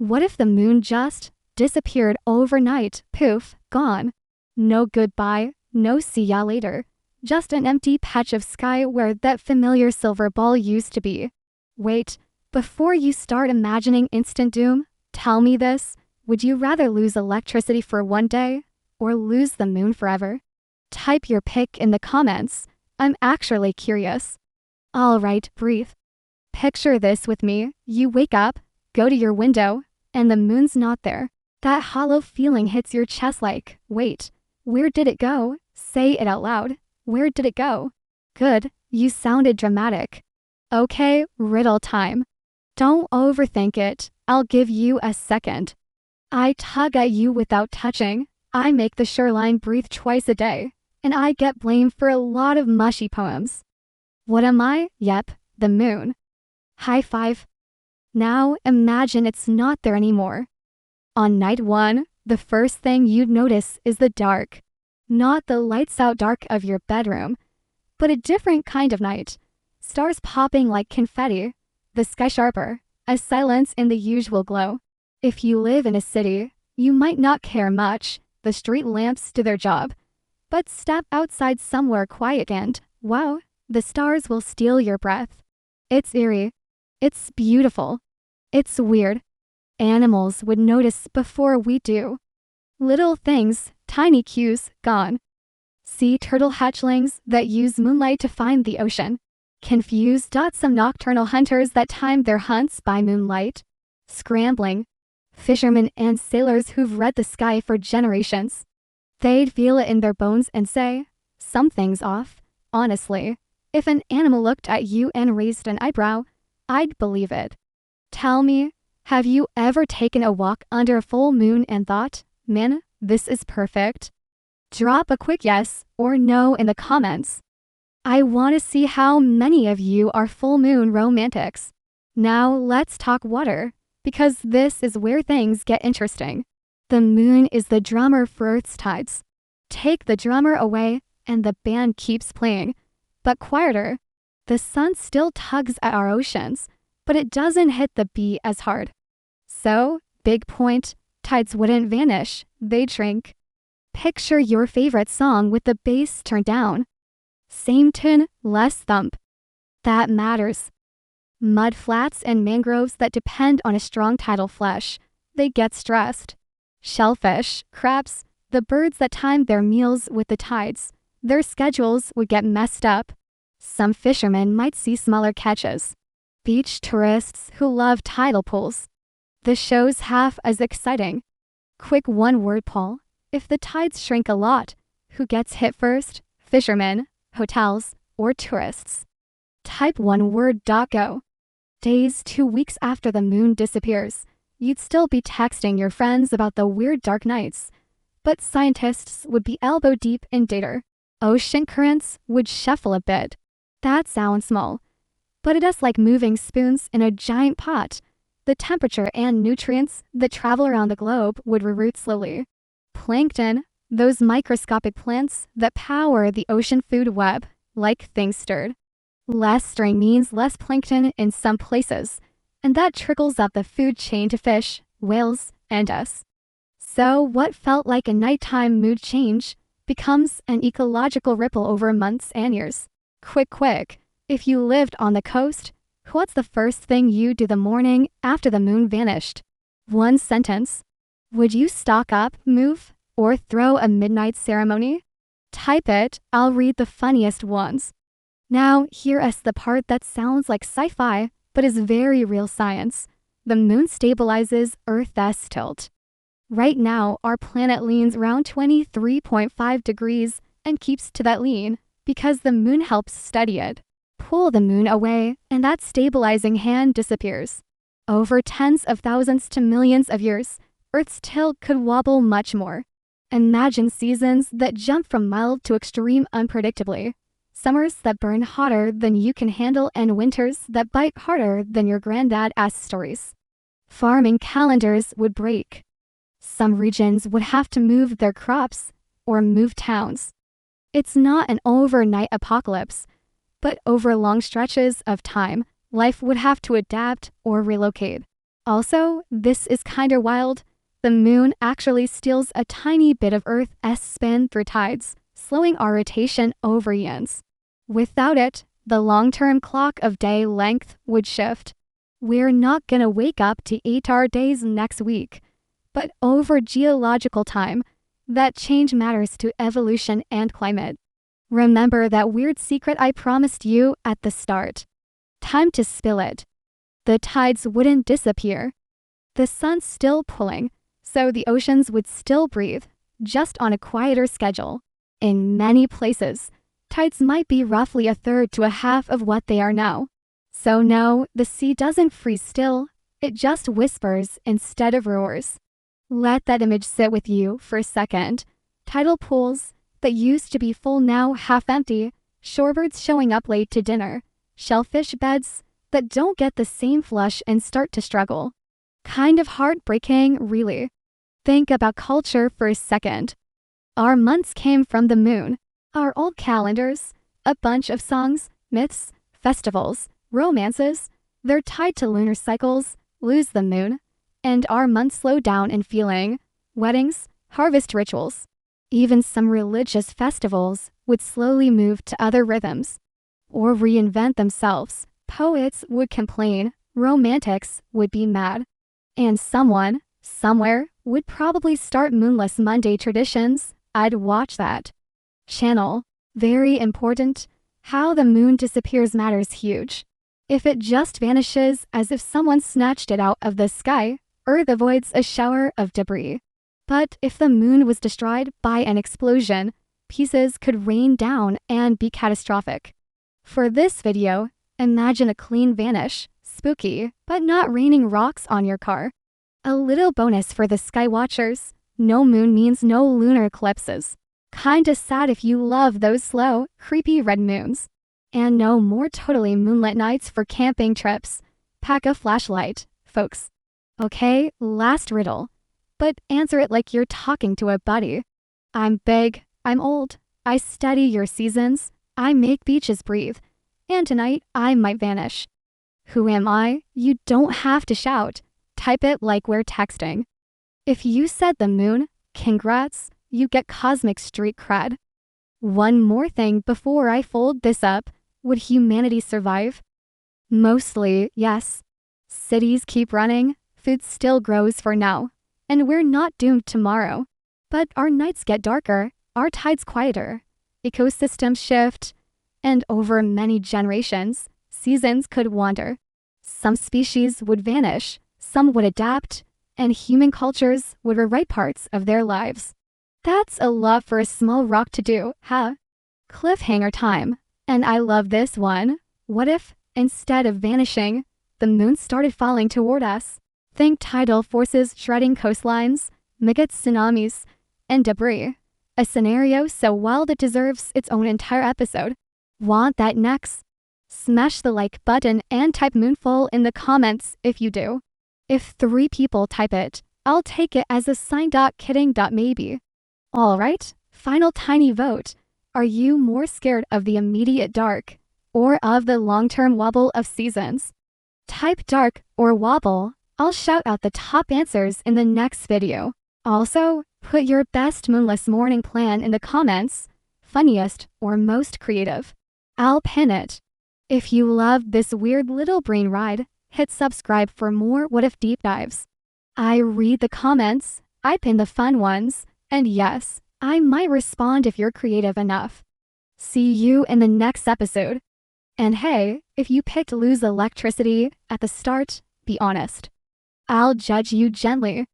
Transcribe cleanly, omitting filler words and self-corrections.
What if the moon just disappeared overnight? Poof, gone. No goodbye, no see ya later. Just an empty patch of sky where that familiar silver ball used to be. Wait, before you start imagining instant doom, tell me this. Would you rather lose electricity for one day or lose the moon forever? Type your pick in the comments. I'm actually curious. Alright, breathe. Picture this with me. You wake up, go to your window, and the moon's not there. That hollow feeling hits your chest like, wait, where did it go? Say it out loud. Where did it go? Good, you sounded dramatic. Okay, riddle time. Don't overthink it. I'll give you a second. I tug at you without touching. I make the shoreline breathe twice a day. And I get blamed for a lot of mushy poems. What am I? Yep, the moon. High five. Now imagine it's not there anymore. On night 1, the first thing you'd notice is the dark. Not the lights out dark of your bedroom, but a different kind of night. Stars popping like confetti, the sky sharper, a silence in the usual glow. If you live in a city, you might not care much. The street lamps do their job. But step outside somewhere quiet and, wow, the stars will steal your breath. It's eerie. It's beautiful. It's weird. Animals would notice before we do. Little things, tiny cues, gone. Sea turtle hatchlings that use moonlight to find the ocean. Confused. Some nocturnal hunters that time their hunts by moonlight. Scrambling. Fishermen and sailors who've read the sky for generations. They'd feel it in their bones and say, something's off. Honestly, if an animal looked at you and raised an eyebrow, I'd believe it. Tell me, have you ever taken a walk under a full moon and thought, man, this is perfect? Drop a quick yes or no in the comments. I want to see how many of you are full moon romantics. Now let's talk water, because this is where things get interesting. The moon is the drummer for Earth's tides. Take the drummer away and the band keeps playing, but quieter. The sun still tugs at our oceans, but it doesn't hit the beat as hard. So, big point, tides wouldn't vanish, they'd shrink. Picture your favorite song with the bass turned down. Same tune, less thump. That matters. Mud flats and mangroves that depend on a strong tidal flush, they get stressed. Shellfish, crabs, the birds that time their meals with the tides, their schedules would get messed up. Some fishermen might see smaller catches. Beach tourists who love tidal pools. The show's half as exciting. Quick one-word poll. If the tides shrink a lot, who gets hit first? Fishermen, hotels, or tourists? Type one word. Go. Days, 2 weeks after the moon disappears, you'd still be texting your friends about the weird dark nights. But scientists would be elbow deep in data. Ocean currents would shuffle a bit. That sounds small, but it is like moving spoons in a giant pot. The temperature and nutrients that travel around the globe would reroute slowly. Plankton, those microscopic plants that power the ocean food web, like things stirred. Less stirring means less plankton in some places, and that trickles up the food chain to fish, whales, and us. So what felt like a nighttime mood change becomes an ecological ripple over months and years. Quick, if you lived on the coast, what's the first thing you do the morning after the moon vanished? One sentence. Would you stock up, move, or throw a midnight ceremony? Type it, I'll read the funniest ones. Now, hear us the part that sounds like sci-fi, but is very real science. The moon stabilizes Earth's tilt. Right now, our planet leans around 23.5 degrees and keeps to that lean because the moon helps steady it. Pull the moon away, and that stabilizing hand disappears. Over tens of thousands to millions of years, Earth's tilt could wobble much more. Imagine seasons that jump from mild to extreme unpredictably. Summers that burn hotter than you can handle and winters that bite harder than your granddad asked stories. Farming calendars would break. Some regions would have to move their crops or move towns. It's not an overnight apocalypse, but over long stretches of time, life would have to adapt or relocate. Also, this is kinda wild. The moon actually steals a tiny bit of Earth's spin through tides, slowing our rotation over eons. Without it, the long-term clock of day length would shift. We're not gonna wake up to 8-hour days next week, but over geological time, that change matters to evolution and climate. Remember that weird secret I promised you at the start. Time to spill it. The tides wouldn't disappear. The sun's still pulling, so the oceans would still breathe, just on a quieter schedule. In many places, tides might be roughly a third to a half of what they are now. So no, the sea doesn't freeze still, it just whispers instead of roars. Let that image sit with you for a second. Tidal pools that used to be full now half empty, shorebirds showing up late to dinner, shellfish beds that don't get the same flush and start to struggle. Kind of heartbreaking, really. Think about culture for a second. Our months came from the moon. Our old calendars, a bunch of songs, myths, festivals, romances, they're tied to lunar cycles, lose the moon, and our months slow down in feeling. Weddings, harvest rituals, even some religious festivals would slowly move to other rhythms or reinvent themselves. Poets would complain, romantics would be mad, and someone, somewhere, would probably start moonless Monday traditions. I'd watch that. Channel. Very important. How the moon disappears matters huge. If it just vanishes as if someone snatched it out of the sky, Earth avoids a shower of debris. But if the moon was destroyed by an explosion, pieces could rain down and be catastrophic. For this video, imagine a clean vanish, spooky, but not raining rocks on your car. A little bonus for the sky watchers, no moon means no lunar eclipses. Kinda sad if you love those slow, creepy red moons. And no more totally moonlit nights for camping trips. Pack a flashlight, folks. Okay, last riddle. But answer it like you're talking to a buddy. I'm big, I'm old, I study your seasons, I make beaches breathe, and tonight I might vanish. Who am I? You don't have to shout. Type it like we're texting. If you said the moon, congrats, you get cosmic street cred. One more thing before I fold this up, would humanity survive? Mostly, yes. Cities keep running, food still grows for now, and we're not doomed tomorrow. But our nights get darker, our tides quieter, ecosystems shift, and over many generations, seasons could wander. Some species would vanish, some would adapt, and human cultures would rewrite parts of their lives. That's a lot for a small rock to do, huh? Cliffhanger time. And I love this one. What if, instead of vanishing, the moon started falling toward us? Think tidal forces shredding coastlines, mega tsunamis, and debris. A scenario so wild it deserves its own entire episode. Want that next? Smash the like button and type moonfall in the comments if you do. If 3 people type it, I'll take it as a sign. Kidding. Maybe. Alright, final tiny vote. Are you more scared of the immediate dark or of the long-term wobble of seasons? Type dark or wobble. I'll shout out the top answers in the next video. Also, put your best moonless morning plan in the comments, funniest or most creative. I'll pin it. If you loved this weird little brain ride, hit subscribe for more What If deep dives. I read the comments, I pin the fun ones, and yes, I might respond if you're creative enough. See you in the next episode. And hey, if you picked lose electricity at the start, be honest. I'll judge you gently.